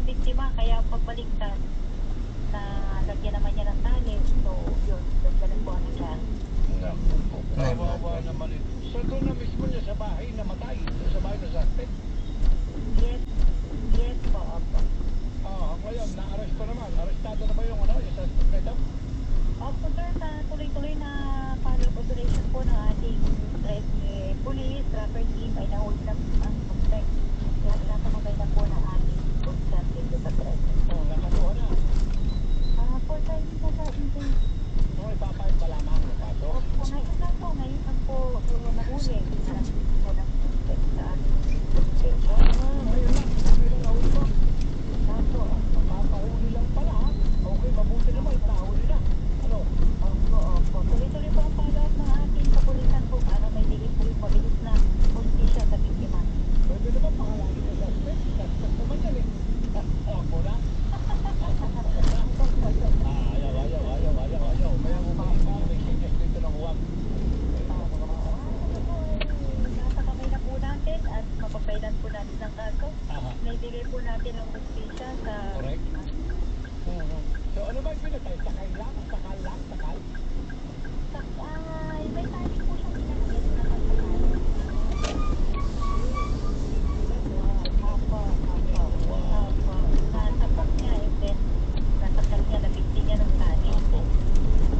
biktima, kaya pagbaliktad na lagyan naman niya ng tali. So, yun, ganun po ang nangyari. Kawawa naman ito. So doon na mismo niya sa bahay namatay? Doon sa bahay na suspect? Yes po, opo. Ngayon, na-arresto naman. Arrestado na ba yung suspect na ito? Opo sir, tuloy-tuloy na follow-up operation po ng ating police, trapper team ay nahuli na ang suspect. Kaya nakamagay na po ng ating police dito sa preso. Nakakuha na. For time na sa intake. Ipapayag pa lamang ng kaso? Opo, ngayon lang po nahuli po ng suspect sa ating station. Ngayon lang. Ngayon lang nahuli mo. Opo, Makakahuli lang pala ha. Okay, mabuti naman. Nahuli na. Ano? opo. Tuloy-tuloy po ang follow-up ng ating kapulisan po para may dilim po yung mabilis na justisya sa biktima. Pwede naman pangalangin yung suspect. Suspect naman yan eh. Ako na. Ayaw. Kaya may sinyas dito ng huwag. Nasa kamay na po natin at mapapailan po natin ng kaso. May delay po natin ang justisya sa... Correct. So ano ba yung pinatay? Sakal lang? May tali po siyang pinakit na kasakal. Opo. Nasapak niya and then nasakal niya, napiti niya ng tali.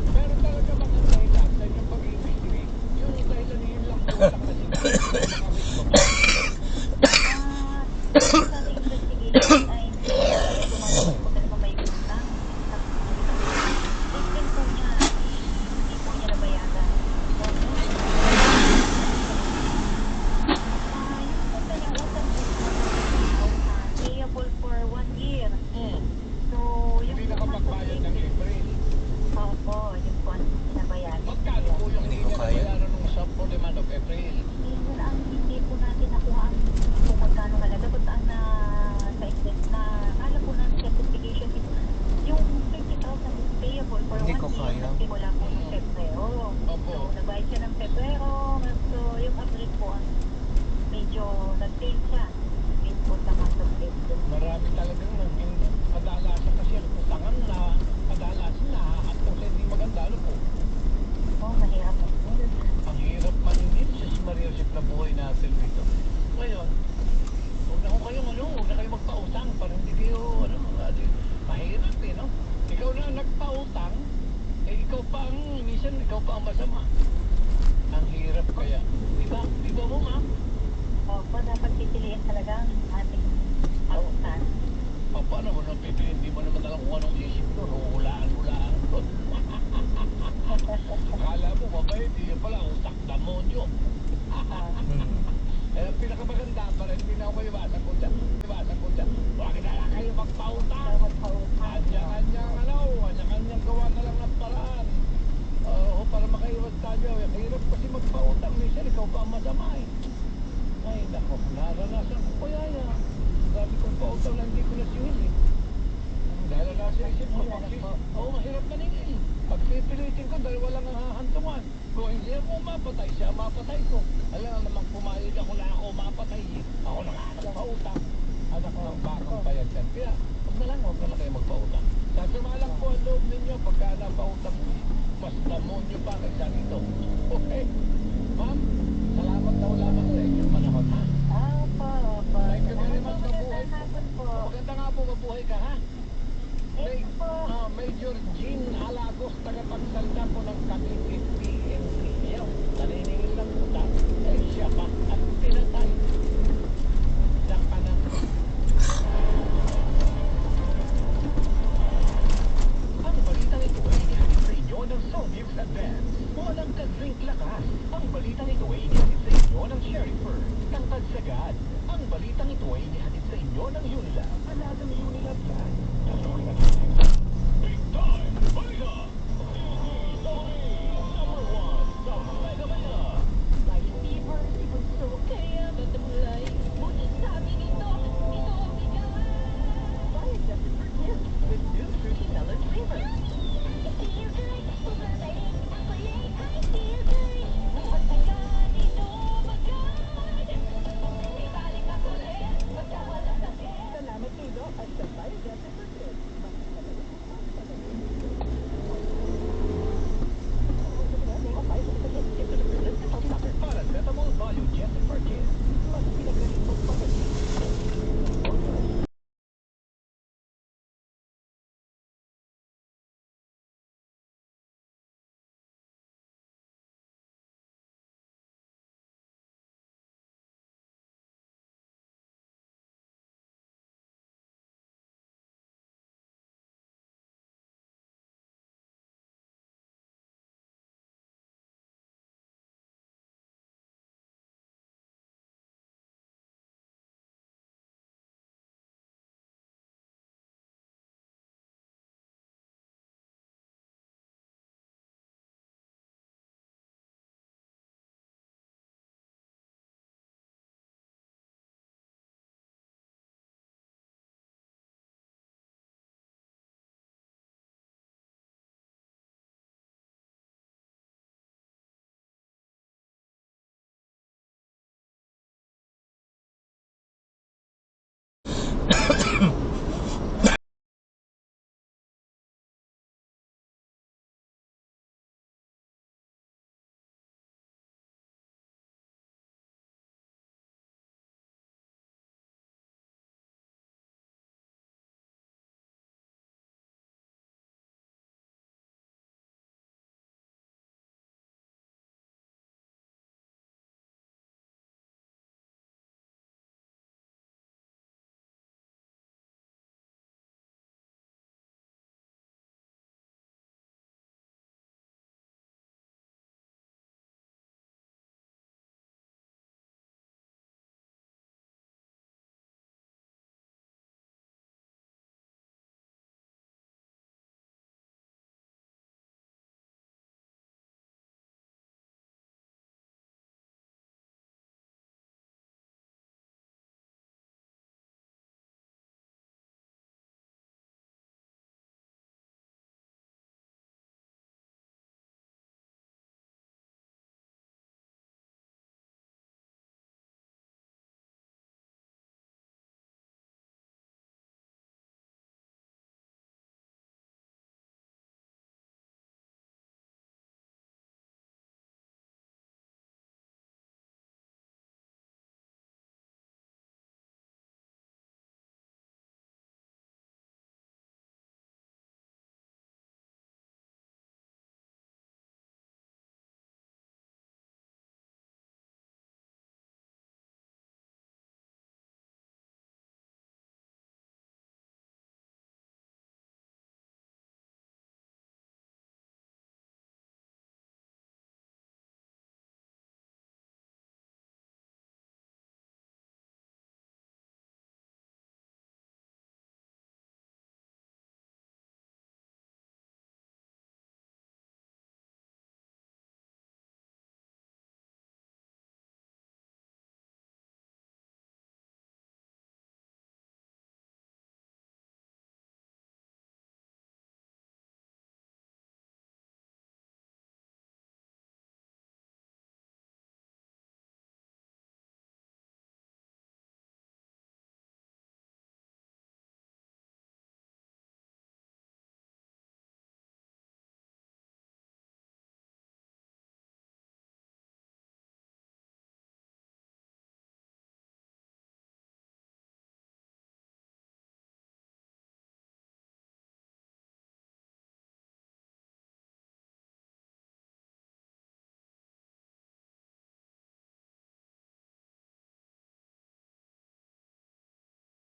Pero talaga mga dahilan sa inyong pag-i-investigate, yung dahilan yun lang utang na Sa ating investigation ay gumagawa po talaga may utang. Victim po niya, hindi po niya nabayaran. Yung po kanyang utang po payable for 1 year. So, yung hindi nakapagbayad ng April. opo, yung po ang sinabayaran. Magkano po yung hindi niya nabayaran ng sample month of April? Yun ang hindi po natin nakuha kung magkano halaga. Basta ang sa extent na alam po natin sa investigation yung 50,000 is payable for 1 year kasi wala po ng Pebrero. Opo. So, nagbayad siya ng Pebrero. So, yung April po medyo nag-fail siya. Nag-fail po sa month of April. Marami talagang kadalasan kasi ang utangan na kadalasan na at hindi maganda. Ano po? Mahirap po. Ang hirap maningin sa si Maria Josep na buhay natin dito. Ngayon, huwag na kayo magpautang para hindi kayo, mahirap eh, no? Ikaw na nagpautang, ikaw pa ang masama. Ang hirap kaya. Di ba mo, ma'am? Opo, dapat titiliin talaga ang ating pautan. Paano mo nang pipiliin? Hindi mo naman alam kung anong isip doon. Hulaan doon. Akala mo, mabait. Yun pala, utak damonyo. Eh, pinakamaganda para hindi na ako iwasan ko dyan. Huwag na lang kayo magpautang. Kanya-kanyang gawa na lang ng paraan. Para makaiwas tayo. Hirap kasi magpautang. Minsan, ikaw pa ang masama eh. Ay, nako, naranasan ko kaya yan. Dami kong pautang na hindi ko nasingil eh. Dahil nasa isip ko, mahirap maningil. Pagpipilitin ko dahil walang hahantungan. Kung hindi ako mapatay, siya mapatay ko. Alam naman, pumayag ako na ako mapatay. Ako na nga pautang. Anak ko ng bakang payag yan. Kaya, huwag na lang kayo magpautang. Sasama lang po ang loob ninyo pagka napautang mo. Mas damonyo pa kaysa nito. Okay? Ma'am, salamat na wala sa inyong panahon, ha? Opo. Thank you very much, mabuhay. Magandang hapon po. Maganda nga po, mabuhay ka, ha? Thank you po. Major Jean Alagos, tagapagsalita po ng Cavite PNP. Ayaw, naniningil ng utang. Eh, siya pa at pinatay. Diyan ka na. Ang balitang ito ay inihatid sa inyo ng Solviews Advance. Walang ka-drink lakas. Ang balitang ito ay inihatid sa inyo ng Sherifer. Tangkad sagad. Ang balitang ito ay inihatid sa inyo ng Unilab. Alagang Unilab yan. Tuloy na natin. Big time! Balita! Number 1 sa Mega Manila. Like fever, people so kaya that the Paracetamol Biojet Parches. Mas pinagaling magpagaling.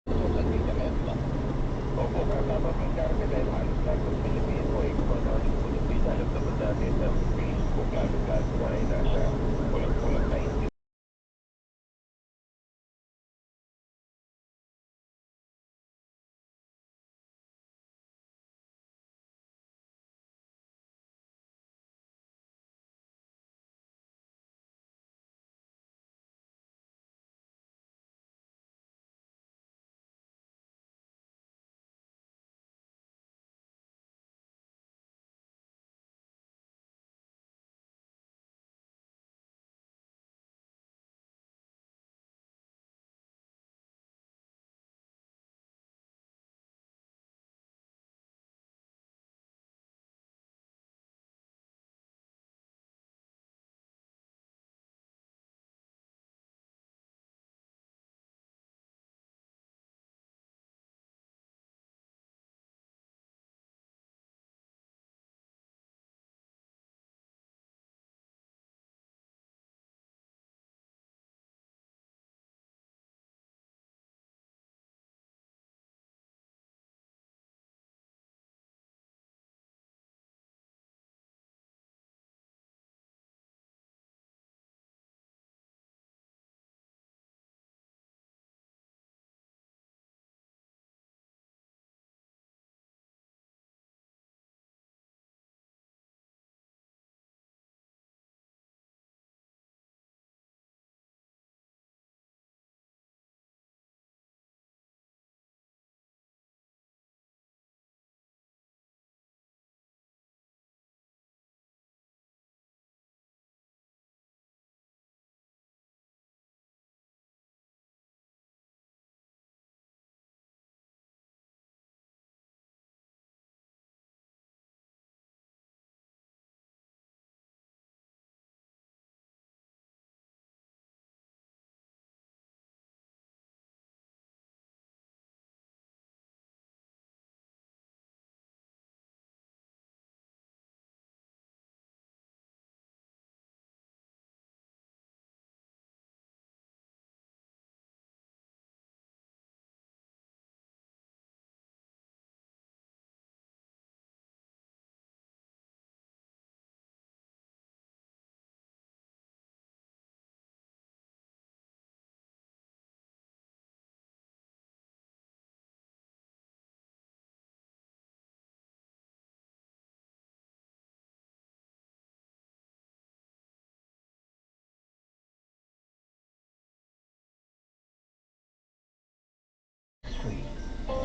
Social media ngayon, di ba? Opo, karena karena dahil halos lahat ng Pilipino ay gumagawa ng Pilipino. Alam naman natin na Facebook, lalo-lalo na ay nasa walang na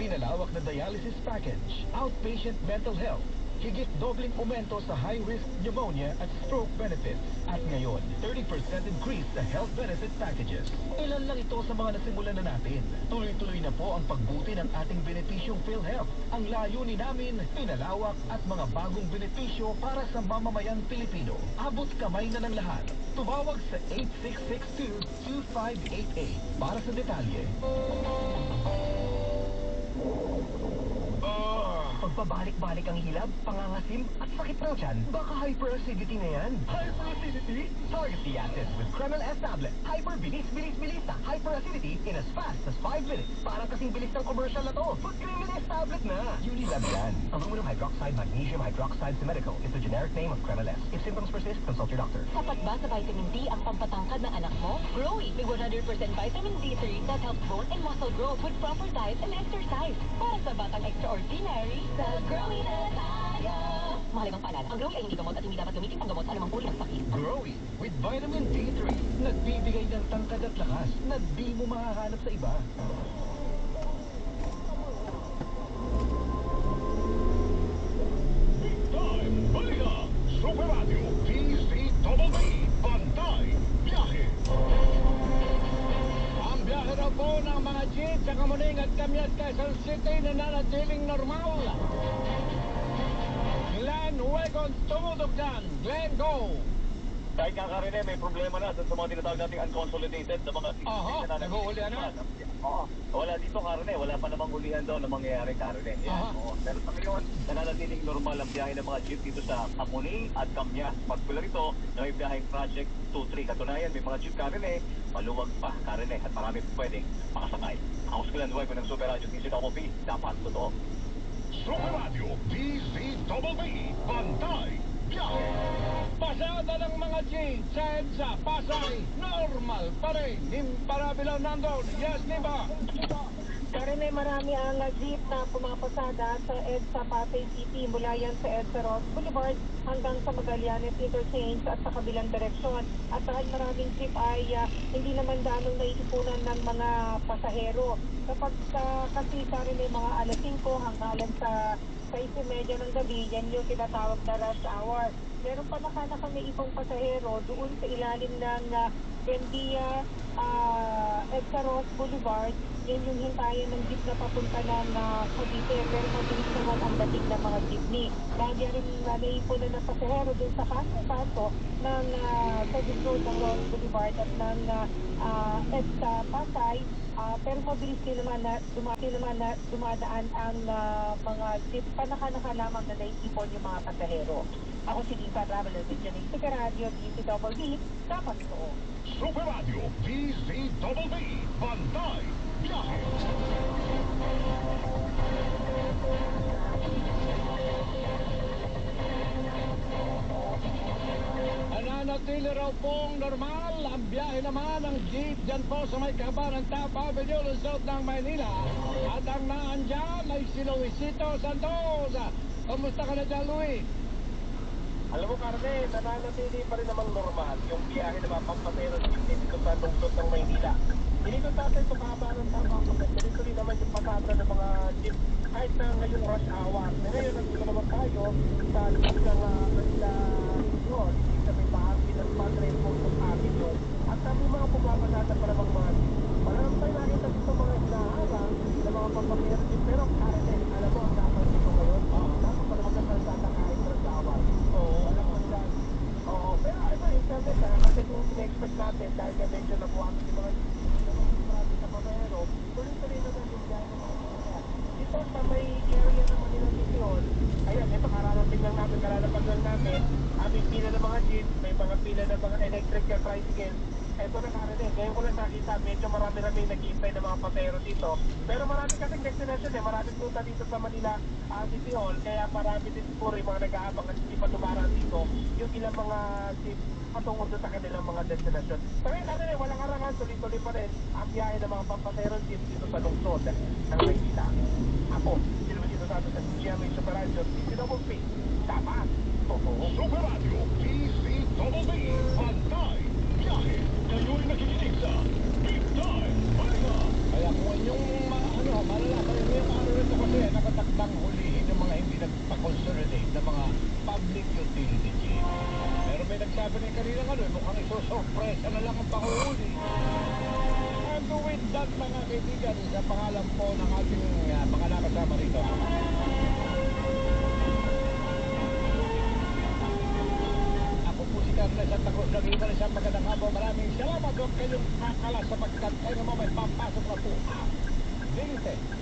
pinalawak na dialysis package, outpatient mental health, higit dobling aumento sa high-risk pneumonia at stroke benefits. At ngayon, 30% increase sa health benefit packages. Ilan lang ito sa mga nasimulan na natin. Tuloy-tuloy na po ang pagbuti ng ating benepisyong PhilHealth. Ang layunin namin, pinalawak at mga bagong benepisyo para sa mamamayang Pilipino. Abot kamay na ng lahat. Tumawag sa 8662-2588 para sa detalye. Pagpabalik-balik ang hilab, pangangasim, at sakit ng tiyan, baka hyperacidity na yan. Hyperacidity? Target the acid with Kremel S tablet. Bilis na hyperacidity in as fast as 5 minutes. Parang kasing bilis ng commercial na to. Pag Kremel S tablet na. Unilab yan. Aluminum hydroxide magnesium hydroxide simethicol is the generic name of Kremel S. If symptoms persist, consult your doctor. Sapat ba sa vitamin D ang pampatangkad ng anak mo? Growy with 100% vitamin D3 that helps bone and muscle growth with proper diet and exercise. Para sa batang extraordinary, sa Growy na tayo! Mahalagang paalala, ang Growy ay hindi gamot at hindi dapat gamitin pang gamot sa anumang uri ng sakit. Growy with vitamin D3. Nagbibigay ng tangkad at lakas na di mo mahahanap sa iba. Big time, balita, Super Radio, DZBB, Bantay, Biyahe. Ang biyahe raw po ng mga jeep sa Kamuning at Camias, Quezon City na nanatiling normal. Glenn Wagon, tumutog dyan. Glenn, go! Kahit nga Karine, may problema na doon sa mga tinatawag nating unconsolidated na mga Aha, nag-uulihan na? Oo. Wala dito Karine, wala pa namang ulihan doon na mangyayari Karine. Aha. Oo. Pero sa ngayon, nananatiling normal ang biyahe ng mga jeep dito sa Kamuning at Camias. Particular ito na may biyaheng Project 2-3. Katunayan, may mga jeep Karine, maluwag pa Karine at marami pwedeng makasakay. Ako si Glenn Wagon ng Super Radio DZBB, dapat totoo. Super Radio, DZBB, Bantay, Biyahe. Pasada ng mga jeep sa EDSA, Pasay, normal pa rin. Imparable lang nandun. Yes, Nimba? Karine, marami ang jeep na pumapasada sa EDSA Pasay City mula yan sa EDSA Ross Boulevard hanggang sa Magallanes Interchange at sa kabilang direksyon. At dahil maraming jeep ay hindi naman ganong naiipunan ng mga pasahero. Kapag kasi Karine, mga alas 5 hanggang sa 6:30 ng gabi, yan yung tinatawag na rush hour. Meron pa may ibang pasahero doon sa ilalim ng Buendia EDSA Ross Boulevard. Yan yung hintayan ng jeep na papunta ng Cavite. Pero mabilis naman ang dating ng mga jeepney. Dahil yan rin naipunan ng pasahero doon sa kanto-kanto ng Cavite Road ng Ross Boulevard at ng EDSA Pasay. Pero mabilis din naman na dumadaan ang mga jeep. Panaka-naka lamang na naipon yung mga pasahero. Ako si Lisa Traveler with Janine Super Radio, DZBB, dapat ito. Super Radio, DZBB, Bantay, Biyahe. Nananatili raw pong normal ang biyahe naman ng jeep dyan po sa may kaba ng Tapa Avenue, Luzon ng Maynila. At ang naandyan ay si Luisito Santos. Kamusta ka na dyan, Luis? Alam mo, Carmen, nananatili pa rin namang normal yung biyahe ng mga pampasero dito sa lungsod ng Maynila. Dito natin ito kahaba ng tamang tuloy naman yung pasada ng mga jeep kahit na ngayon rush hour. Ngayon, nandito naman tayo sa lungsod ng Manila Road, sa may bahagi ng Padre Pontos Avenue. At may mga pumapasada pa namang mga jeep. Marami tayo nakita dito mga hinaharang ng mga pampasero jeep. Pero, Carmen, alam mo, ang dapat dito ngayon, dapat pa naman kasasada kahit rush hour. Oo, pero ano ba, internet kasi kung in-expect natin dahil nga medyo nabuhat yung mga marami sa pamahero, tuloy-tuloy naman yung biyahe ng mga pamahero. Dito sa may area naman nila Vision, ayan, ito kararating lang namin, kararating lang namin, aming pila ng mga jeep, may mga pila ng mga electric na tricycle. Ito na karinig, ngayon ko lang nakita, medyo marami nag-iipay ng mga pasahero dito. Pero marami kasing destination maraming ruta dito sa Manila, City Hall, kaya marami din siguro yung mga nag-aabang at hindi pa dumaraan dito, yung ilang mga jeep patungo doon sa kanilang mga destination. So ngayon karinig, walang arangan, tuloy-tuloy pa rin ang biyahe ng mga pampasahero jeep dito sa lungsod ng Maynila. Ako, sino dito sa ato sa GMA Super Radio, DZBB, dapat, totoo. Super Radio, DZBB, Bantay, Biyahe. Kayo'y nakikinig sa Big Time Balita. Kaya kung inyong malalaman yung sabi ni kanina nga, mukhang isusurpresa na lang ang panguhuli. And with that, mga kaibigan, sa pangalan po ng ating mga nakasama rito. Ako po si Carles at ako sa Giban sa magandang hapon. Maraming salamat. Huwag kayong kakala sapagkat kayo naman may papasok na po ang 20